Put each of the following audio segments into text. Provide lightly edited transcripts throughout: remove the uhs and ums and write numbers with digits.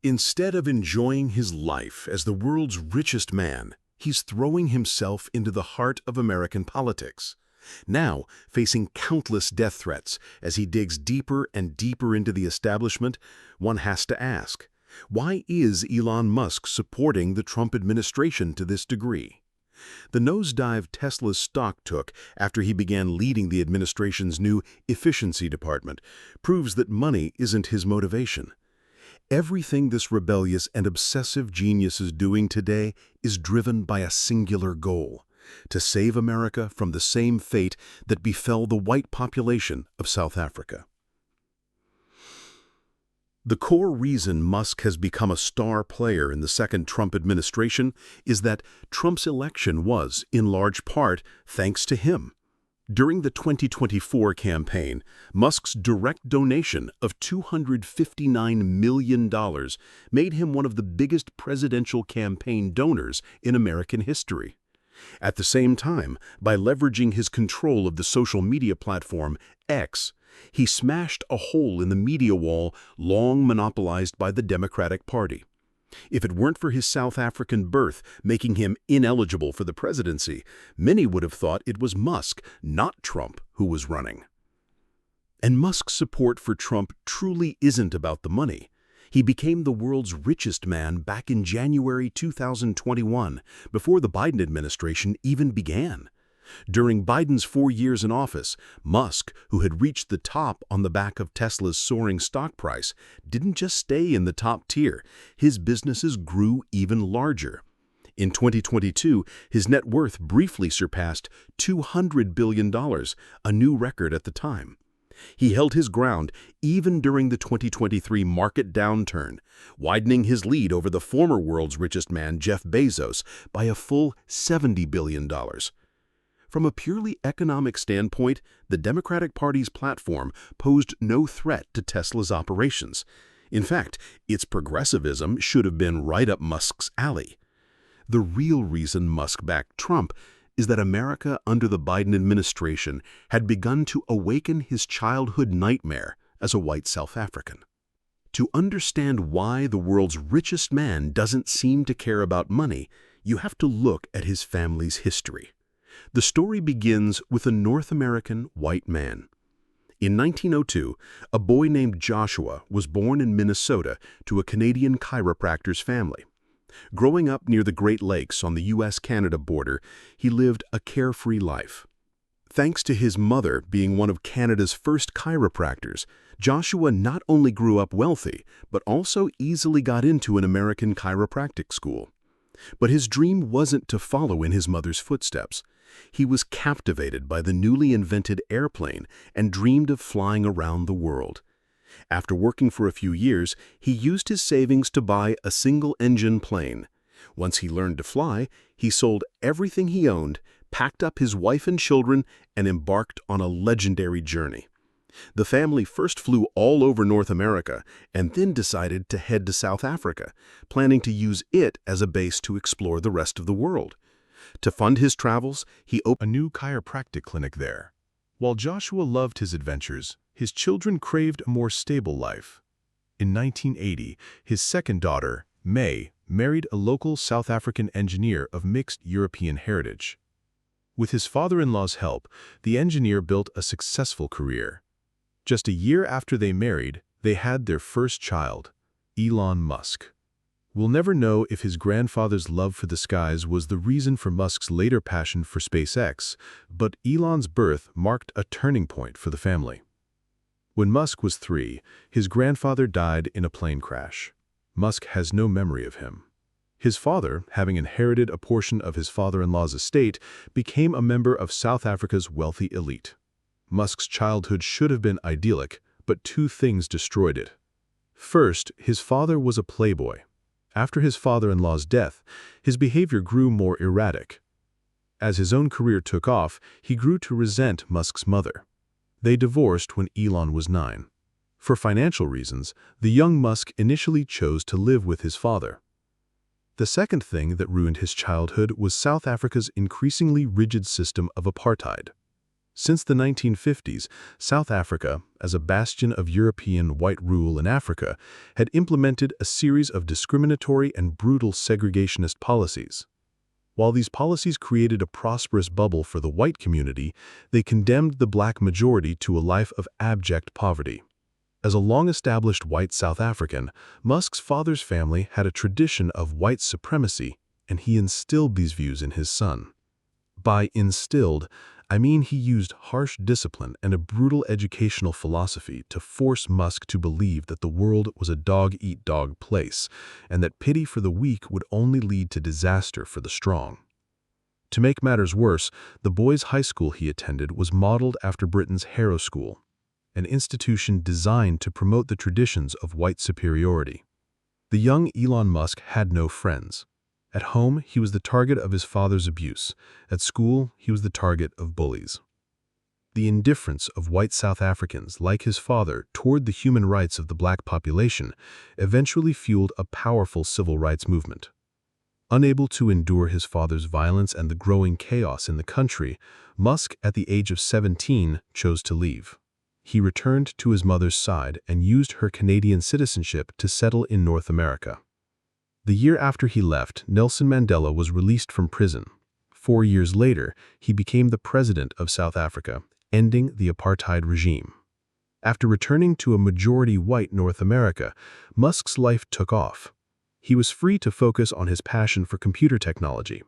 Instead of enjoying his life as the world's richest man, he's throwing himself into the heart of American politics. Now, facing countless death threats as he digs deeper and deeper into the establishment, one has to ask, why is Elon Musk supporting the Trump administration to this degree? The nosedive Tesla's stock took after he began leading the administration's new efficiency department proves that money isn't his motivation. Everything this rebellious and obsessive genius is doing today is driven by a singular goal: to save America from the same fate that befell the white population of South Africa. The core reason Musk has become a star player in the second Trump administration is that Trump's election was, in large part, thanks to him. During the 2024 campaign, Musk's direct donation of $259 million made him one of the biggest presidential campaign donors in American history. At the same time, by leveraging his control of the social media platform X, he smashed a hole in the media wall long monopolized by the Democratic Party. If it weren't for his South African birth making him ineligible for the presidency, many would have thought it was Musk, not Trump, who was running. And Musk's support for Trump truly isn't about the money. He became the world's richest man back in January 2021, before the Biden administration even began. During Biden's 4 years in office, Musk, who had reached the top on the back of Tesla's soaring stock price, didn't just stay in the top tier. His businesses grew even larger. In 2022, his net worth briefly surpassed $200 billion, a new record at the time. He held his ground even during the 2023 market downturn, widening his lead over the former world's richest man, Jeff Bezos, by a full $70 billion. From a purely economic standpoint, the Democratic Party's platform posed no threat to Tesla's operations. In fact, its progressivism should have been right up Musk's alley. The real reason Musk backed Trump is that America under the Biden administration had begun to awaken his childhood nightmare as a white South African. To understand why the world's richest man doesn't seem to care about money, you have to look at his family's history. The story begins with a North American white man. In 1902, a boy named Joshua was born in Minnesota to a Canadian chiropractor's family. Growing up near the Great Lakes on the U.S.-Canada border, he lived a carefree life. Thanks to his mother being one of Canada's first chiropractors, Joshua not only grew up wealthy, but also easily got into an American chiropractic school. But his dream wasn't to follow in his mother's footsteps. He was captivated by the newly invented airplane and dreamed of flying around the world. After working for a few years, he used his savings to buy a single-engine plane. Once he learned to fly, he sold everything he owned, packed up his wife and children, and embarked on a legendary journey. The family first flew all over North America and then decided to head to South Africa, planning to use it as a base to explore the rest of the world. To fund his travels, he opened a new chiropractic clinic there. While Joshua loved his adventures, his children craved a more stable life. In 1980, his second daughter, May, married a local South African engineer of mixed European heritage. With his father-in-law's help, the engineer built a successful career. Just a year after they married, they had their first child, Elon Musk. We'll never know if his grandfather's love for the skies was the reason for Musk's later passion for SpaceX, but Elon's birth marked a turning point for the family. When Musk was 3, his grandfather died in a plane crash. Musk has no memory of him. His father, having inherited a portion of his father-in-law's estate, became a member of South Africa's wealthy elite. Musk's childhood should have been idyllic, but two things destroyed it. First, his father was a playboy. After his father-in-law's death, his behavior grew more erratic. As his own career took off, he grew to resent Musk's mother. They divorced when Elon was 9. For financial reasons, the young Musk initially chose to live with his father. The second thing that ruined his childhood was South Africa's increasingly rigid system of apartheid. Since the 1950s, South Africa, as a bastion of European white rule in Africa, had implemented a series of discriminatory and brutal segregationist policies. While these policies created a prosperous bubble for the white community, they condemned the black majority to a life of abject poverty. As a long-established white South African, Musk's father's family had a tradition of white supremacy, and he instilled these views in his son. By instilled, I mean he used harsh discipline and a brutal educational philosophy to force Musk to believe that the world was a dog-eat-dog place, and that pity for the weak would only lead to disaster for the strong. To make matters worse, the boys' high school he attended was modeled after Britain's Harrow School, an institution designed to promote the traditions of white superiority. The young Elon Musk had no friends. At home, he was the target of his father's abuse. At school, he was the target of bullies. The indifference of white South Africans, like his father, toward the human rights of the black population eventually fueled a powerful civil rights movement. Unable to endure his father's violence and the growing chaos in the country, Musk, at the age of 17, chose to leave. He returned to his mother's side and used her Canadian citizenship to settle in North America. The year after he left, Nelson Mandela was released from prison. 4 years later, he became the president of South Africa, ending the apartheid regime. After returning to a majority white North America, Musk's life took off. He was free to focus on his passion for computer technology.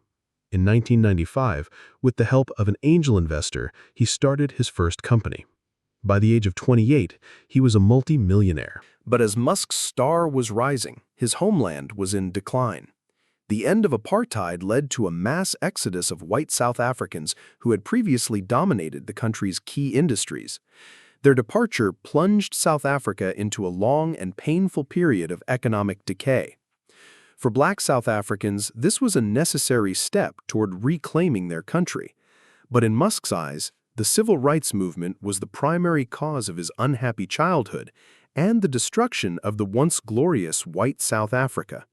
In 1995, with the help of an angel investor, he started his first company. By the age of 28, he was a multi-millionaire. But as Musk's star was rising, his homeland was in decline. The end of apartheid led to a mass exodus of white South Africans who had previously dominated the country's key industries. Their departure plunged South Africa into a long and painful period of economic decay. For black South Africans, this was a necessary step toward reclaiming their country. But in Musk's eyes, the civil rights movement was the primary cause of his unhappy childhood and the destruction of the once glorious white South Africa.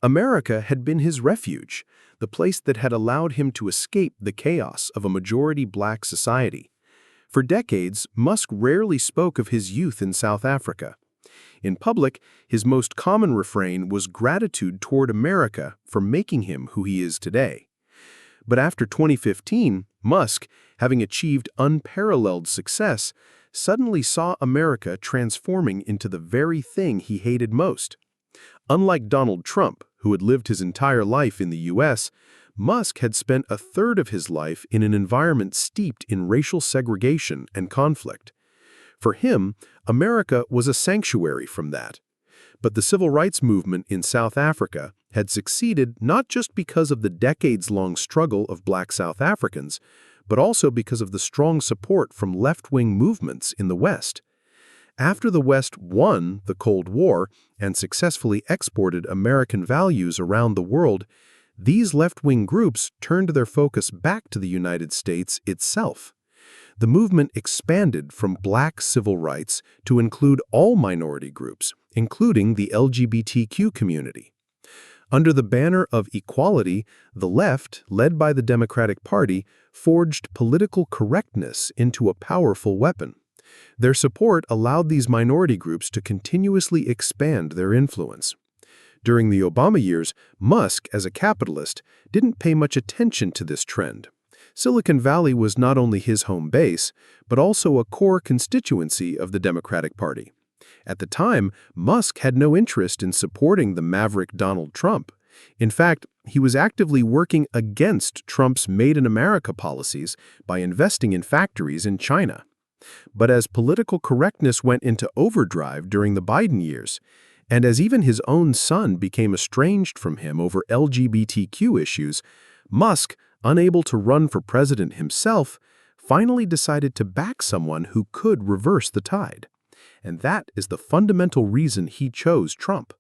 America had been his refuge, the place that had allowed him to escape the chaos of a majority black society. For decades, Musk rarely spoke of his youth in South Africa. In public, his most common refrain was gratitude toward America for making him who he is today. But after 2015, Musk, having achieved unparalleled success, suddenly saw America transforming into the very thing he hated most. Unlike Donald Trump, who had lived his entire life in the U.S., Musk had spent a third of his life in an environment steeped in racial segregation and conflict. For him, America was a sanctuary from that. But the civil rights movement in South Africa had succeeded not just because of the decades-long struggle of black South Africans, but also because of the strong support from left-wing movements in the West. After the West won the Cold War and successfully exported American values around the world, these left-wing groups turned their focus back to the United States itself. The movement expanded from black civil rights to include all minority groups, including the LGBTQ community. Under the banner of equality, the left, led by the Democratic Party, forged political correctness into a powerful weapon. Their support allowed these minority groups to continuously expand their influence. During the Obama years, Musk, as a capitalist, didn't pay much attention to this trend. Silicon Valley was not only his home base, but also a core constituency of the Democratic Party. At the time, Musk had no interest in supporting the maverick Donald Trump. In fact, he was actively working against Trump's Made in America policies by investing in factories in China. But as political correctness went into overdrive during the Biden years, and as even his own son became estranged from him over LGBTQ issues, Musk, unable to run for president himself, finally decided to back someone who could reverse the tide. And that is the fundamental reason he chose Trump.